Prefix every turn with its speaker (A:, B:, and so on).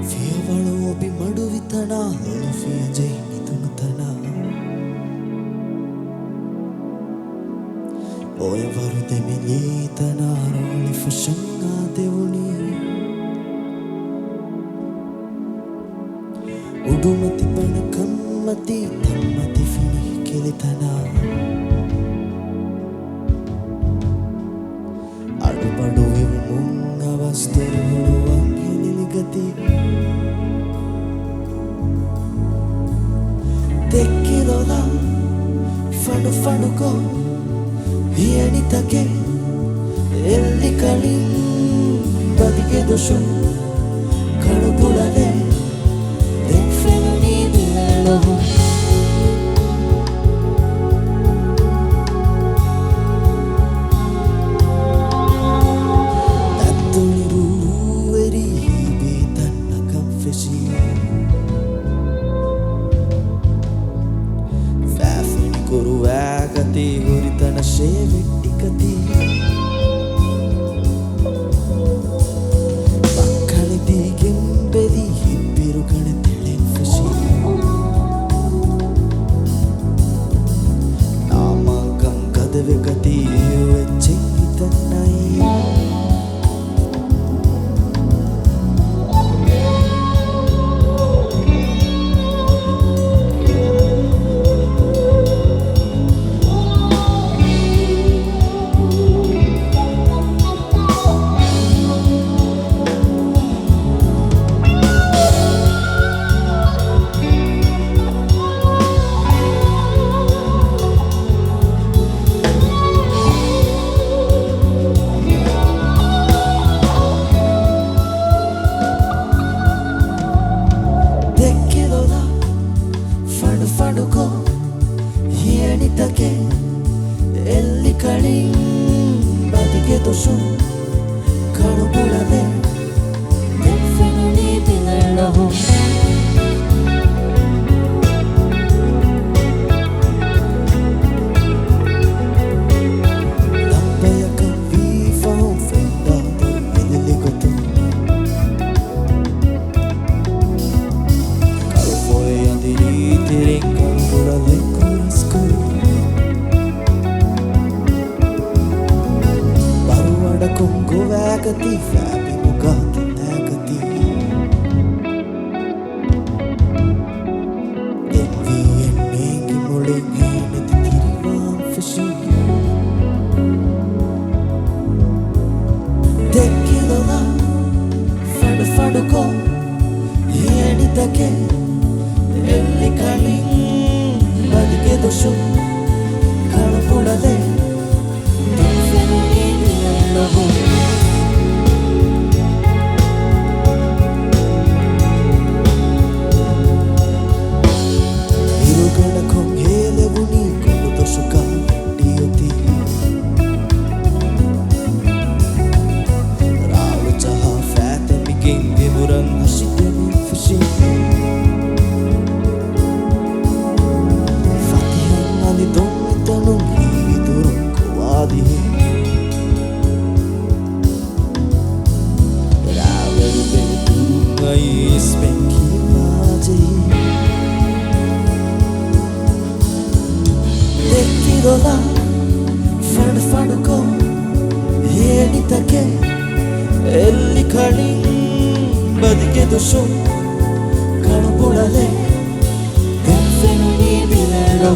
A: Fievalo obi maduvitana Olufia jai mitunutana Oya varude militana Roli fashanga devuni Udumati pana kammati Tammati fini kilitana Adupadu vimunga vasturu wangiligati Tekkidola fadu faduko hienitake elli kalin badige doshu kalubulale dekfeni dilalo Attuliru eri betanna confessi Kuruwagati guritana shevettikati Bakkalidi gembedi hibbiru kane telen fashi Namakam kadavekati vechengitannai Faduko hienitake elli kalin badige doshu kalubulale dekfeni dilalo Tampayaka viva fendado ililigoto Kalfoe andiri tiringa Kongovagati fabi mugati nagati Envi ennengi molengi nati tirivan fashi Tekkidola fadu faduko hienitake elli kalin badige doshu kalubulale dekfeni dilalo Tekkidola fadu faduko hienitake elli kalin badige doshu kalubulale dekfeni dilalo